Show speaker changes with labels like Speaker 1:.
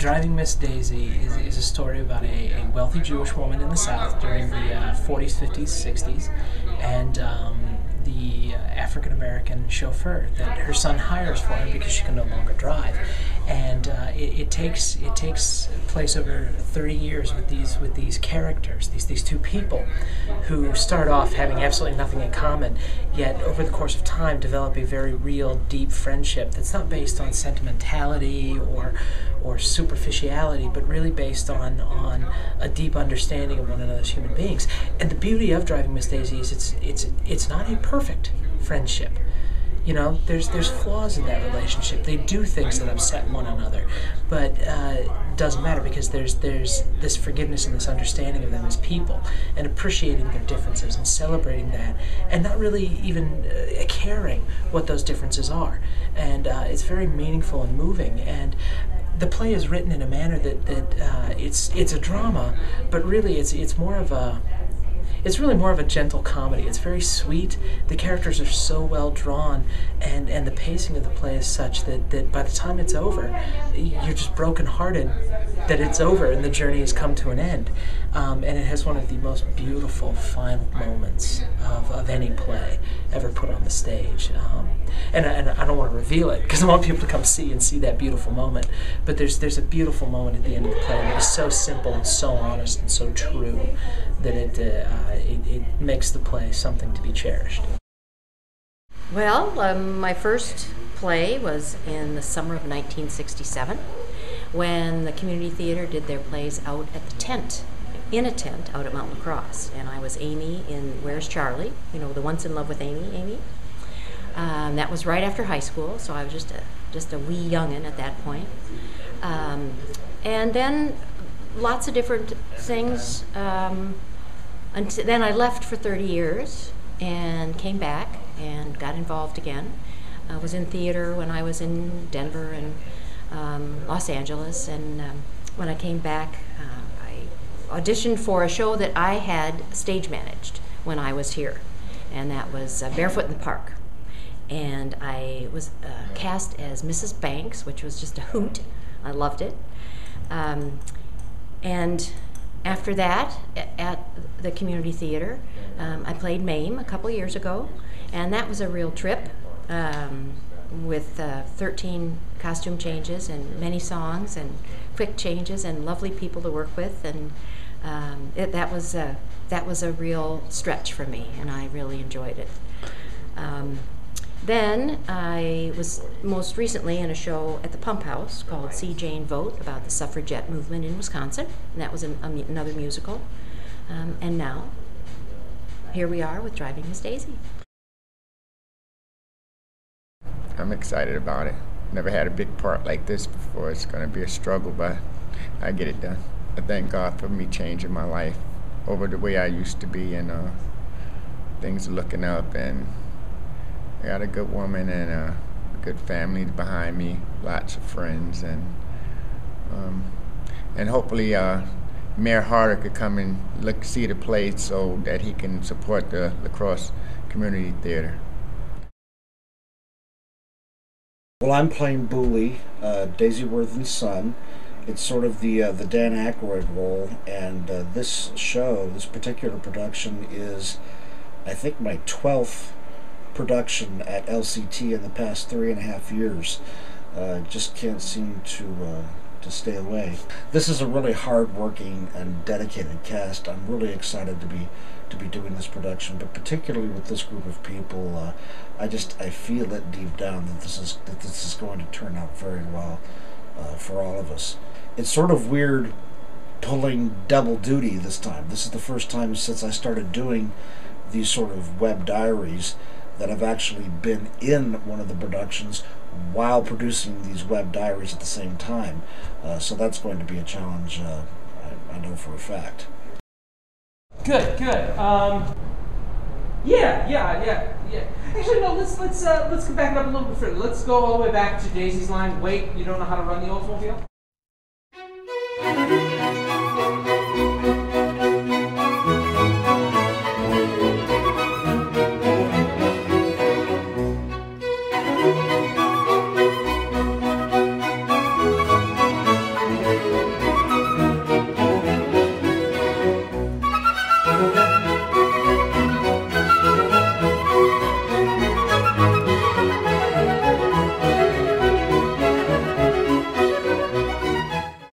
Speaker 1: Driving Miss Daisy is a story about a wealthy Jewish woman in the South during the 40s, 50s, 60s, and the African-American chauffeur that her son hires for her because she can no longer drive. And it takes place over 30 years with these characters, these two people who start off having absolutely nothing in common, yet over the course of time develop a very real, deep friendship that's not based on sentimentality or superficiality, but really based on a deep understanding of one another as human beings. And the beauty of Driving Miss Daisy is it's not a perfect friendship. You know, there's flaws in that relationship. They do things that upset one another, but it doesn't matter because there's this forgiveness and this understanding of them as people, and appreciating their differences and celebrating that, and not really even caring what those differences are. And it's very meaningful and moving. And the play is written in a manner that it's a drama, but really it's more of a. It's really more of a gentle comedy. It's very sweet. The characters are so well drawn, and the pacing of the play is such that by the time it's over, you're just brokenhearted that it's over and the journey has come to an end. And it has one of the most beautiful final moments of any play ever put on the stage. And I don't want to reveal it because I want people to come see that beautiful moment. But there's a beautiful moment at the end of the play that is so simple and so honest and so true that it makes the play something to be cherished.
Speaker 2: Well, my first play was in the summer of 1967 when the community theater did their plays out at the tent, in a tent out at Mount Lacrosse. And I was Amy in Where's Charlie? You know, the Once in Love with Amy. That was right after high school, so I was just a wee youngin' at that point. And then lots of different things. Then I left for 30 years and came back and got involved again. I was in theater when I was in Denver and Los Angeles, and when I came back, I auditioned for a show that I had stage managed when I was here, and that was Barefoot in the Park. And I was cast as Mrs. Banks, which was just a hoot. I loved it. And after that, at the community theater, I played Mame a couple years ago, and that was a real trip with 13 costume changes and many songs and quick changes and lovely people to work with, and that was a real stretch for me, and I really enjoyed it. Then I was most recently in a show at the Pump House called See Jane Vote about the suffragette movement in Wisconsin, and that was another musical. And now, here we are with Driving Miss Daisy.
Speaker 3: I'm excited about it. Never had a big part like this before. It's going to be a struggle, but I get it done. I thank God for me changing my life over the way I used to be, and things are looking up, and I got a good woman and a good family behind me, lots of friends, and hopefully Mayor Harder could come and see the play so that he can support the Lacrosse Community Theater.
Speaker 4: Well, I'm playing Booley, Daisy Worthen's son. It's sort of the Dan Aykroyd role, and this particular production is, I think, my 12th production at LCT in the past 3.5 years. Just can't seem to stay away. This is a really hard-working and dedicated cast. I'm really excited to be doing this production, but particularly with this group of people, I feel it deep down that this is going to turn out very well for all of us. It's sort of weird pulling double duty this time. This is the first time since I started doing these sort of web diaries that I've actually been in one of the productions while producing these web diaries at the same time. So that's going to be a challenge, I know for a fact.
Speaker 5: Good. Yeah. Actually, no. Let's go back it up a little bit further. Let's go all the way back to Daisy's line. Wait, you don't know how to run the Oldsmobile?